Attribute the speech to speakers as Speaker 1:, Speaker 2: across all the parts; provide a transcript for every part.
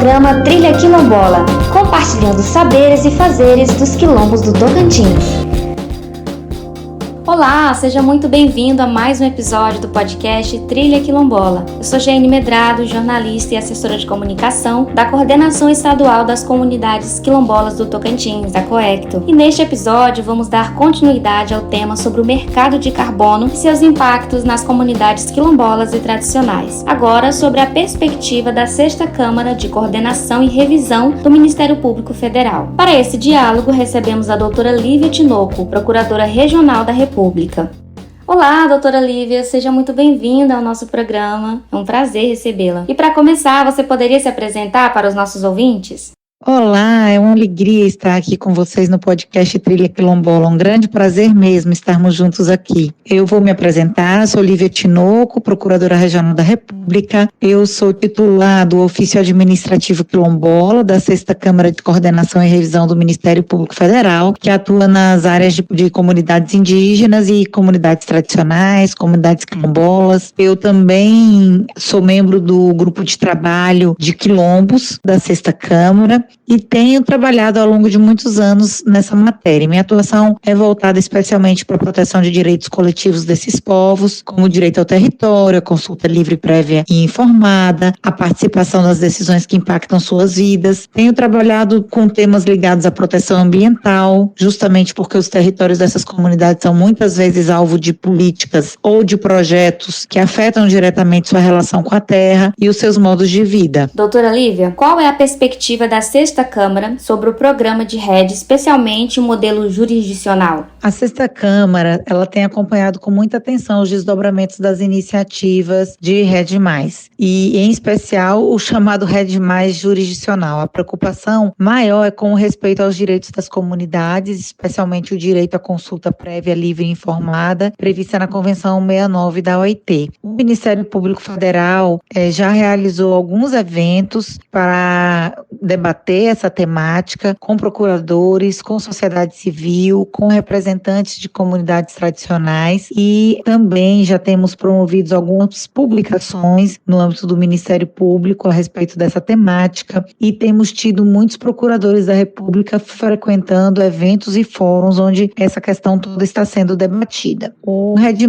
Speaker 1: programa Trilha Quilombola, compartilhando saberes e fazeres dos quilombos do Tocantins. Olá, seja muito bem-vindo a mais um episódio do podcast Trilha Quilombola. Eu sou Jeane Medrado, jornalista e assessora de comunicação da Coordenação Estadual das Comunidades Quilombolas do Tocantins, da COECTO. E neste episódio vamos dar continuidade ao tema sobre o mercado de carbono e seus impactos nas comunidades quilombolas e tradicionais. Agora sobre a perspectiva da 6ª Câmara de Coordenação e Revisão do Ministério Público Federal. Para esse diálogo recebemos a doutora Lívia Tinoco, Procuradora Regional da República. Olá, doutora Lívia, seja muito bem-vinda ao nosso programa. É um prazer recebê-la. E para começar, você poderia se apresentar para os nossos ouvintes?
Speaker 2: Olá, é uma alegria estar aqui com vocês no podcast Trilha Quilombola. Um grande prazer mesmo estarmos juntos aqui. Eu vou me apresentar, sou Lívia Tinoco, Procuradora Regional da República. Eu sou titular do Ofício Administrativo Quilombola da 6ª Câmara de Coordenação e Revisão do Ministério Público Federal, que atua nas áreas de comunidades indígenas e comunidades tradicionais, comunidades quilombolas. Eu também sou membro do grupo de trabalho de quilombos da 6ª Câmara, e tenho trabalhado ao longo de muitos anos nessa matéria. Minha atuação é voltada especialmente para a proteção de direitos coletivos desses povos, como o direito ao território, a consulta livre, prévia e informada, a participação nas decisões que impactam suas vidas. Tenho trabalhado com temas ligados à proteção ambiental, justamente porque os territórios dessas comunidades são muitas vezes alvo de políticas ou de projetos que afetam diretamente sua relação com a terra e os seus modos de vida.
Speaker 1: Doutora Lívia, qual é a perspectiva da 6ª Câmara sobre o programa de RED, especialmente o modelo jurisdicional?
Speaker 2: A 6ª Câmara, ela tem acompanhado com muita atenção os desdobramentos das iniciativas de RED+, e em especial o chamado RED+ jurisdicional. A preocupação maior é com o respeito aos direitos das comunidades, especialmente o direito à consulta prévia, livre e informada, prevista na Convenção 69 da OIT. O Ministério Público Federal já realizou alguns eventos para debater essa temática com procuradores, com sociedade civil, com representantes de comunidades tradicionais, e também já temos promovido algumas publicações no âmbito do Ministério Público a respeito dessa temática, e temos tido muitos procuradores da República frequentando eventos e fóruns onde essa questão toda está sendo debatida. O RED+,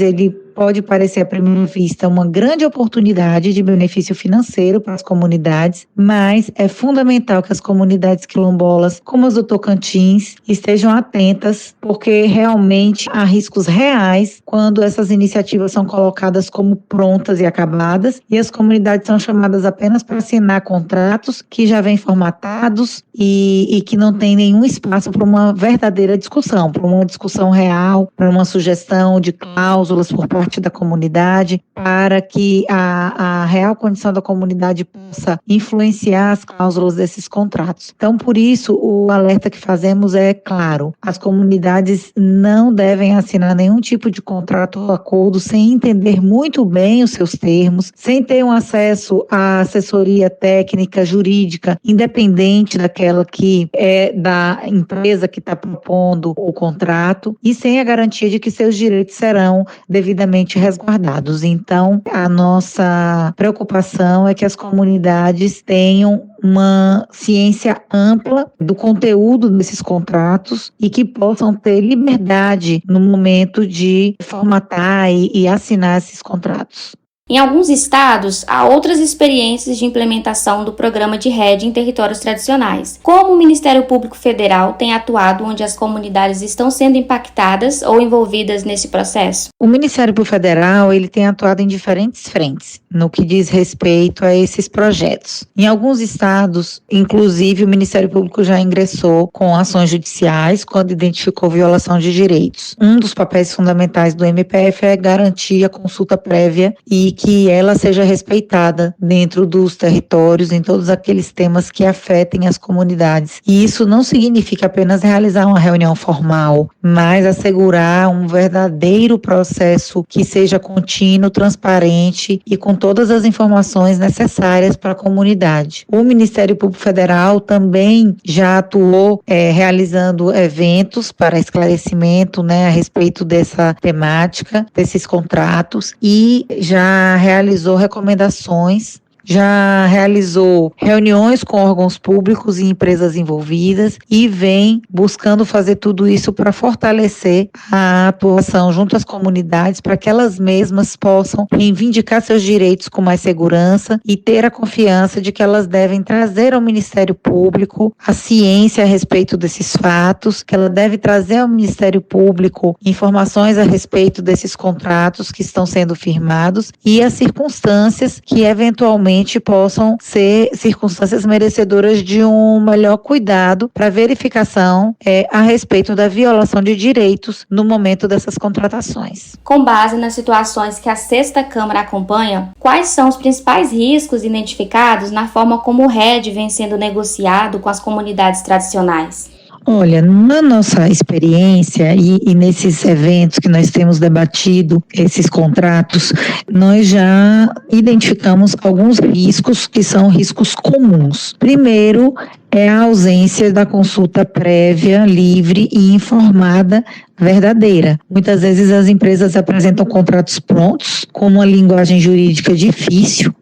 Speaker 2: ele pode parecer à primeira vista uma grande oportunidade de benefício financeiro para as comunidades, mas é fundamental que as comunidades quilombolas, como as do Tocantins, estejam atentas, porque realmente há riscos reais quando essas iniciativas são colocadas como prontas e acabadas, e as comunidades são chamadas apenas para assinar contratos que já vêm formatados e que não tem nenhum espaço para uma verdadeira discussão, para uma discussão real, para uma sugestão de cláusulas por parte da comunidade, para que a real condição da comunidade possa influenciar as cláusulas desses contratos. Então, por isso, o alerta que fazemos é claro: as comunidades não devem assinar nenhum tipo de contrato ou acordo sem entender muito bem os seus termos, sem ter um acesso à assessoria técnica, jurídica, independente daquela que é da empresa que está propondo o contrato, e sem a garantia de que seus direitos serão devidamente resguardados. Então, a nossa preocupação é que as comunidades tenham uma ciência ampla do conteúdo desses contratos e que possam ter liberdade no momento de formatar e assinar esses contratos.
Speaker 1: Em alguns estados, há outras experiências de implementação do programa de RED em territórios tradicionais. Como o Ministério Público Federal tem atuado onde as comunidades estão sendo impactadas ou envolvidas nesse processo?
Speaker 2: O Ministério Público Federal, ele tem atuado em diferentes frentes no que diz respeito a esses projetos. Em alguns estados, inclusive, o Ministério Público já ingressou com ações judiciais quando identificou violação de direitos. Um dos papéis fundamentais do MPF é garantir a consulta prévia e que ela seja respeitada dentro dos territórios, em todos aqueles temas que afetem as comunidades. E isso não significa apenas realizar uma reunião formal, mas assegurar um verdadeiro processo que seja contínuo, transparente e com todas as informações necessárias para a comunidade. O Ministério Público Federal também já atuou realizando eventos para esclarecimento, a respeito dessa temática, desses contratos, e já realizou recomendações já realizou reuniões com órgãos públicos e empresas envolvidas e vem buscando fazer tudo isso para fortalecer a atuação junto às comunidades, para que elas mesmas possam reivindicar seus direitos com mais segurança e ter a confiança de que elas devem trazer ao Ministério Público a ciência a respeito desses fatos, que ela deve trazer ao Ministério Público informações a respeito desses contratos que estão sendo firmados e as circunstâncias que eventualmente possam ser circunstâncias merecedoras de um melhor cuidado para verificação a respeito da violação de direitos no momento dessas contratações.
Speaker 1: Com base nas situações que a Sexta Câmara acompanha, quais são os principais riscos identificados na forma como o RED vem sendo negociado com as comunidades tradicionais?
Speaker 2: Olha, na nossa experiência e nesses eventos que nós temos debatido, esses contratos, nós já identificamos alguns riscos que são riscos comuns. Primeiro, é a ausência da consulta prévia, livre e informada verdadeira. Muitas vezes as empresas apresentam contratos prontos, com uma linguagem jurídica difícil,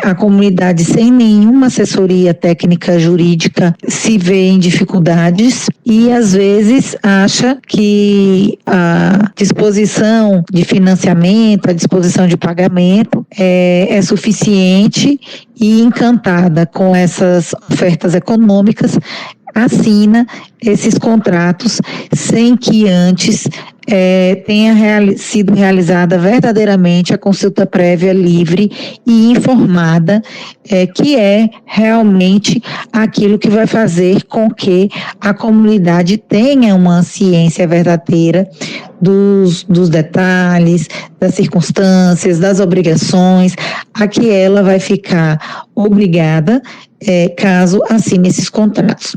Speaker 2: a comunidade sem nenhuma assessoria técnica jurídica se vê em dificuldades e às vezes acha que a disposição de financiamento, a disposição de pagamento é suficiente e encantada com essas ofertas econômicas, assina esses contratos sem que antes tenha sido realizada verdadeiramente a consulta prévia livre e informada, que é realmente aquilo que vai fazer com que a comunidade tenha uma ciência verdadeira dos detalhes, das circunstâncias, das obrigações, a que ela vai ficar obrigada caso assine esses contratos.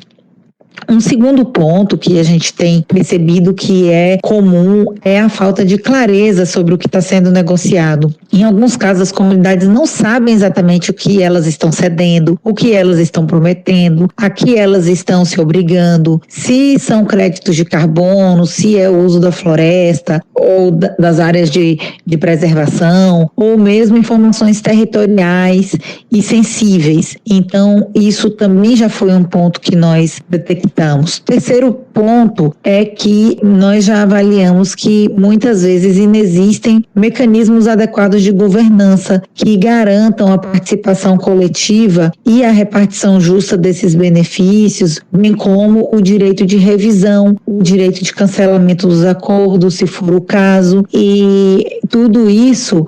Speaker 2: Um segundo ponto que a gente tem percebido que é comum é a falta de clareza sobre o que está sendo negociado. Em alguns casos, as comunidades não sabem exatamente o que elas estão cedendo, o que elas estão prometendo, a que elas estão se obrigando, se são créditos de carbono, se é o uso da floresta ou das áreas de preservação, ou mesmo informações territoriais e sensíveis. Então, isso também já foi um ponto que nós detectamos. Terceiro ponto é que nós já avaliamos que muitas vezes inexistem mecanismos adequados de governança que garantam a participação coletiva e a repartição justa desses benefícios, bem como o direito de revisão, o direito de cancelamento dos acordos, se for o caso, e tudo isso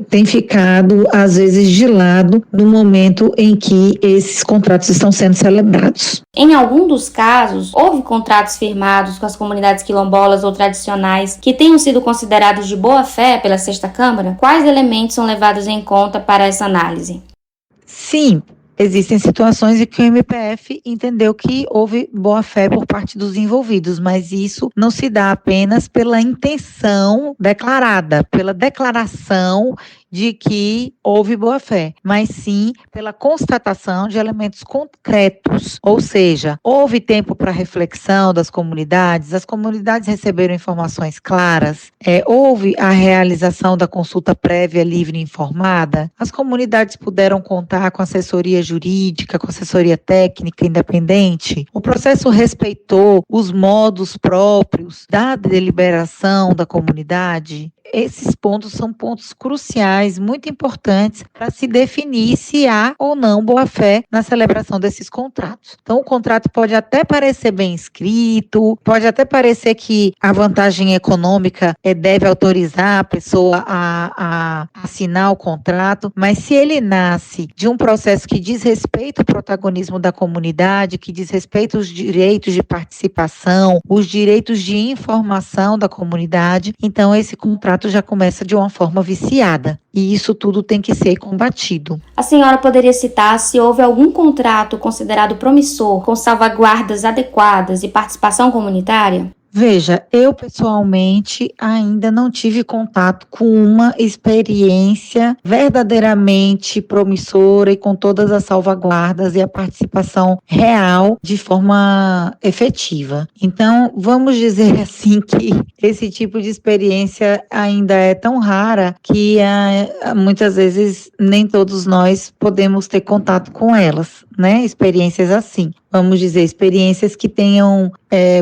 Speaker 2: tem ficado, às vezes, de lado no momento em que esses contratos estão sendo celebrados.
Speaker 1: Em algum dos casos, houve contratos firmados com as comunidades quilombolas ou tradicionais que tenham sido considerados de boa-fé pela Sexta Câmara? Quais elementos são levados em conta para essa análise?
Speaker 2: Sim, existem situações em que o MPF entendeu que houve boa-fé por parte dos envolvidos, mas isso não se dá apenas pela intenção declarada, pela declaração de que houve boa-fé, mas sim pela constatação de elementos concretos, ou seja, houve tempo para reflexão das comunidades, as comunidades receberam informações claras, houve a realização da consulta prévia livre e informada, as comunidades puderam contar com assessoria jurídica, com assessoria técnica independente, o processo respeitou os modos próprios da deliberação da comunidade. Esses pontos são pontos cruciais, muito importantes, para se definir se há ou não boa-fé na celebração desses contratos. Então, o contrato pode até parecer bem escrito, pode até parecer que a vantagem econômica deve autorizar a pessoa a assinar o contrato, mas se ele nasce de um processo que diz respeito ao protagonismo da comunidade, que diz respeito aos direitos de participação, os direitos de informação da comunidade, então esse contrato já começa de uma forma viciada. E isso tudo tem que ser combatido.
Speaker 1: A senhora poderia citar se houve algum contrato considerado promissor, com salvaguardas adequadas e participação comunitária?
Speaker 2: Veja, eu pessoalmente ainda não tive contato com uma experiência verdadeiramente promissora e com todas as salvaguardas e a participação real de forma efetiva. Então, vamos dizer assim que esse tipo de experiência ainda é tão rara que muitas vezes nem todos nós podemos ter contato com elas, né? Experiências assim. Vamos dizer, experiências que tenham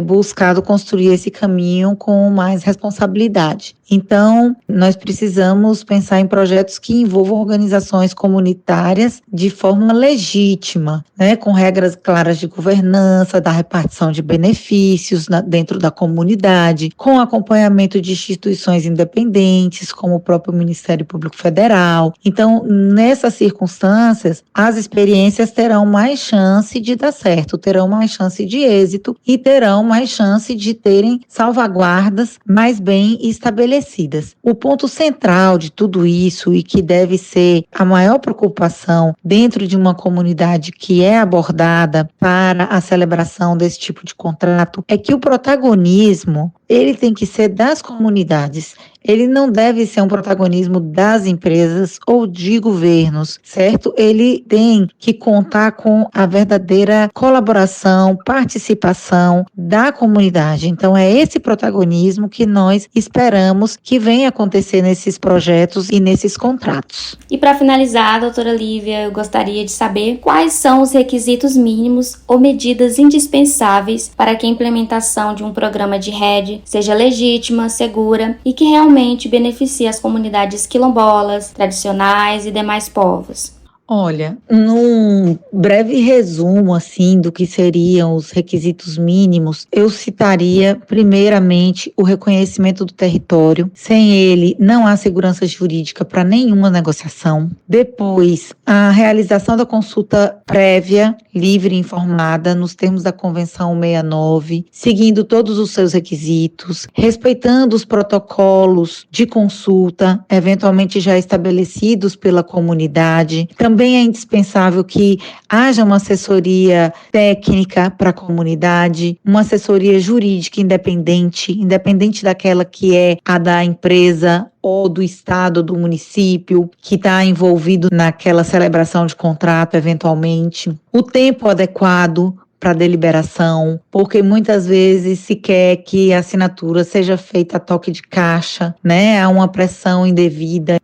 Speaker 2: buscado construir esse caminho com mais responsabilidade. Então, nós precisamos pensar em projetos que envolvam organizações comunitárias de forma legítima, né, com regras claras de governança, da repartição de benefícios dentro da comunidade, com acompanhamento de instituições independentes, como o próprio Ministério Público Federal. Então, nessas circunstâncias, as experiências terão mais chance de dar certo, terão mais chance de êxito e terão mais chance de terem salvaguardas mais bem estabelecidas. O ponto central de tudo isso e que deve ser a maior preocupação dentro de uma comunidade que é abordada para a celebração desse tipo de contrato é que o protagonismo ele tem que ser das comunidades. Ele não deve ser um protagonismo das empresas ou de governos, certo? Ele tem que contar com a verdadeira colaboração, participação da comunidade. Então, é esse protagonismo que nós esperamos que venha acontecer nesses projetos e nesses contratos.
Speaker 1: E para finalizar, doutora Lívia, eu gostaria de saber quais são os requisitos mínimos ou medidas indispensáveis para que a implementação de um programa de rede seja legítima, segura e que realmente beneficie as comunidades quilombolas, tradicionais e demais povos.
Speaker 2: Olha, num breve resumo assim do que seriam os requisitos mínimos, eu citaria primeiramente o reconhecimento do território. Sem ele, não há segurança jurídica para nenhuma negociação. Depois, a realização da consulta prévia, livre e informada, nos termos da Convenção 69, seguindo todos os seus requisitos, respeitando os protocolos de consulta, eventualmente já estabelecidos pela comunidade. Também é indispensável que haja uma assessoria técnica para a comunidade, uma assessoria jurídica independente daquela que é a da empresa ou do estado, do município, que está envolvido naquela celebração de contrato, eventualmente. O tempo adequado para deliberação, porque muitas vezes se quer que a assinatura seja feita a toque de caixa, né? Há uma pressão indevida.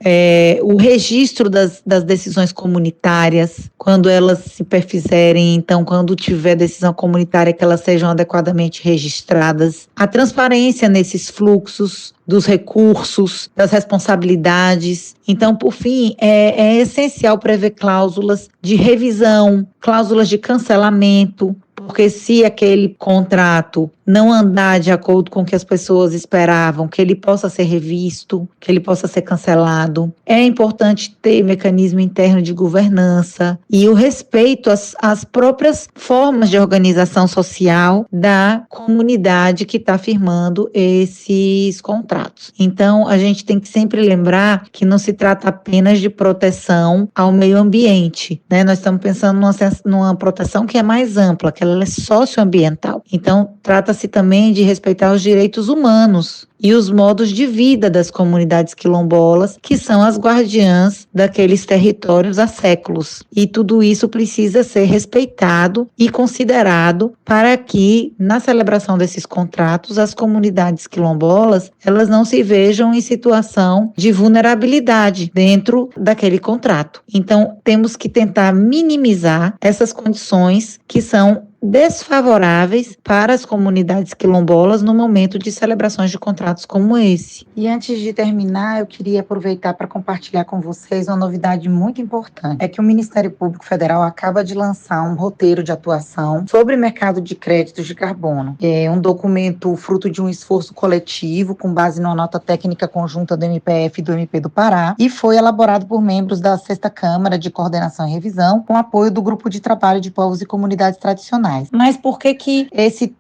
Speaker 2: O registro das decisões comunitárias, quando elas se perfizerem, então, quando tiver decisão comunitária, que elas sejam adequadamente registradas. A transparência nesses fluxos dos recursos, das responsabilidades. Então, por fim, é essencial prever cláusulas de revisão, cláusulas de cancelamento, porque se aquele contrato não andar de acordo com o que as pessoas esperavam, que ele possa ser revisto, que ele possa ser cancelado. É importante ter mecanismo interno de governança e o respeito às próprias formas de organização social da comunidade que está firmando esses contratos. Então, a gente tem que sempre lembrar que não se trata apenas de proteção ao meio ambiente, né? Nós estamos pensando numa proteção que é mais ampla, que ela é socioambiental. Então, trata-se também de respeitar os direitos humanos e os modos de vida das comunidades quilombolas, que são as guardiãs daqueles territórios há séculos. E tudo isso precisa ser respeitado e considerado para que, na celebração desses contratos, as comunidades quilombolas, elas não se vejam em situação de vulnerabilidade dentro daquele contrato. Então, temos que tentar minimizar essas condições que são desfavoráveis para as comunidades quilombolas no momento de celebrações de contratos como esse. E antes de terminar, eu queria aproveitar para compartilhar com vocês uma novidade muito importante. É que o Ministério Público Federal acaba de lançar um roteiro de atuação sobre mercado de créditos de carbono. É um documento fruto de um esforço coletivo com base numa nota técnica conjunta do MPF e do MP do Pará e foi elaborado por membros da 6ª Câmara de Coordenação e Revisão com apoio do Grupo de Trabalho de Povos e Comunidades Tradicionais. Mas por que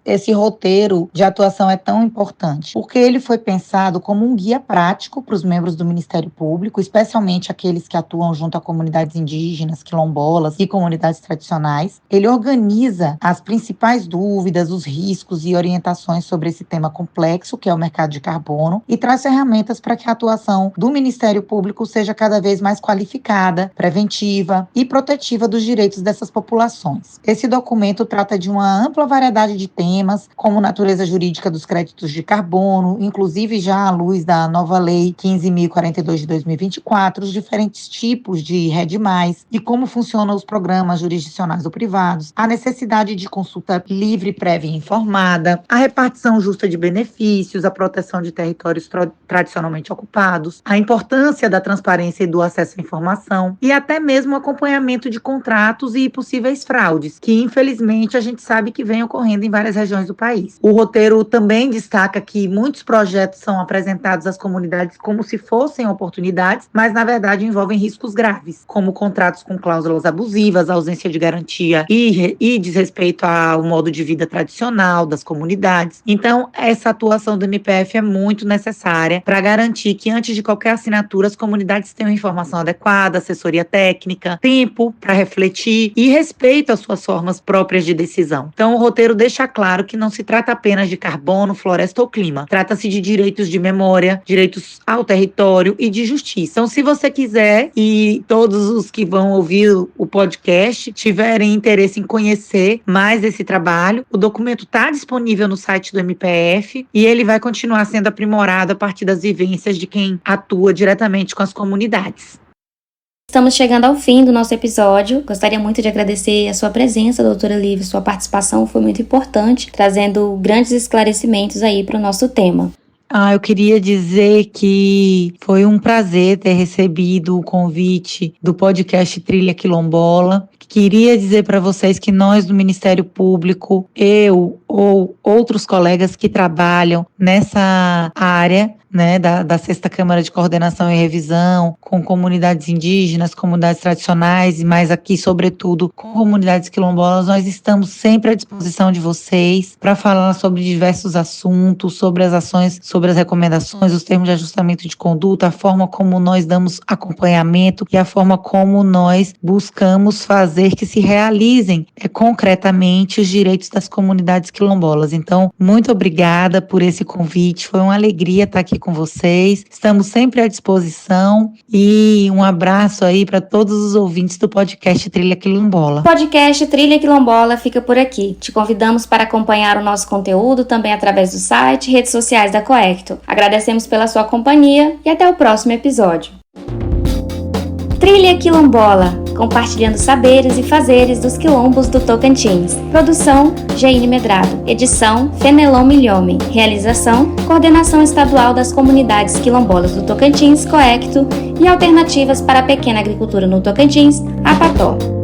Speaker 2: esse roteiro de atuação é tão importante? Porque ele ele foi pensado como um guia prático para os membros do Ministério Público, especialmente aqueles que atuam junto a comunidades indígenas, quilombolas e comunidades tradicionais. Ele organiza as principais dúvidas, os riscos e orientações sobre esse tema complexo, que é o mercado de carbono, e traz ferramentas para que a atuação do Ministério Público seja cada vez mais qualificada, preventiva e protetiva dos direitos dessas populações. Esse documento trata de uma ampla variedade de temas, como natureza jurídica dos créditos de carbono, inclusive já à luz da nova Lei 15.042 de 2024, os diferentes tipos de RED+, e como funcionam os programas jurisdicionais ou privados, a necessidade de consulta livre, prévia e informada, a repartição justa de benefícios, a proteção de territórios tradicionalmente ocupados, a importância da transparência e do acesso à informação e até mesmo o acompanhamento de contratos e possíveis fraudes, que infelizmente a gente sabe que vem ocorrendo em várias regiões do país. O roteiro também destaca que muitos projetos são apresentados às comunidades como se fossem oportunidades, mas na verdade envolvem riscos graves, como contratos com cláusulas abusivas, ausência de garantia e desrespeito ao modo de vida tradicional das comunidades. Então, essa atuação do MPF é muito necessária para garantir que antes de qualquer assinatura as comunidades tenham informação adequada, assessoria técnica, tempo para refletir e respeito às suas formas próprias de decisão. Então, o roteiro deixa claro que não se trata apenas de carbono, floresta ou clima. Trata-se de direitos de memória, direitos ao território e de justiça. Então, se você quiser e todos os que vão ouvir o podcast tiverem interesse em conhecer mais esse trabalho, o documento está disponível no site do MPF e ele vai continuar sendo aprimorado a partir das vivências de quem atua diretamente com as comunidades.
Speaker 1: Estamos chegando ao fim do nosso episódio. Gostaria muito de agradecer a sua presença, doutora Lívia. Sua participação foi muito importante, trazendo grandes esclarecimentos aí para o nosso tema.
Speaker 2: Eu queria dizer que foi um prazer ter recebido o convite do podcast Trilha Quilombola. Queria dizer para vocês que nós do Ministério Público, eu ou outros colegas que trabalham nessa área, da 6ª Câmara de Coordenação e Revisão, com comunidades indígenas, comunidades tradicionais, e mais aqui, sobretudo, com comunidades quilombolas, nós estamos sempre à disposição de vocês para falar sobre diversos assuntos, sobre as ações, sobre as recomendações, os termos de ajustamento de conduta, a forma como nós damos acompanhamento e a forma como nós buscamos fazer que se realizem concretamente os direitos das comunidades quilombolas. Então, muito obrigada por esse convite, foi uma alegria estar aqui com vocês, estamos sempre à disposição e um abraço aí para todos os ouvintes do podcast Trilha Quilombola.
Speaker 1: O podcast Trilha Quilombola fica por aqui. Te convidamos para acompanhar o nosso conteúdo também através do site e redes sociais da Coecto. Agradecemos pela sua companhia e até o próximo episódio. Trilha Quilombola, compartilhando saberes e fazeres dos quilombos do Tocantins. Produção, Jaine Medrado. Edição, Fenelon Milhome. Realização, Coordenação Estadual das Comunidades Quilombolas do Tocantins, Coecto, e Alternativas para a Pequena Agricultura no Tocantins, APATO.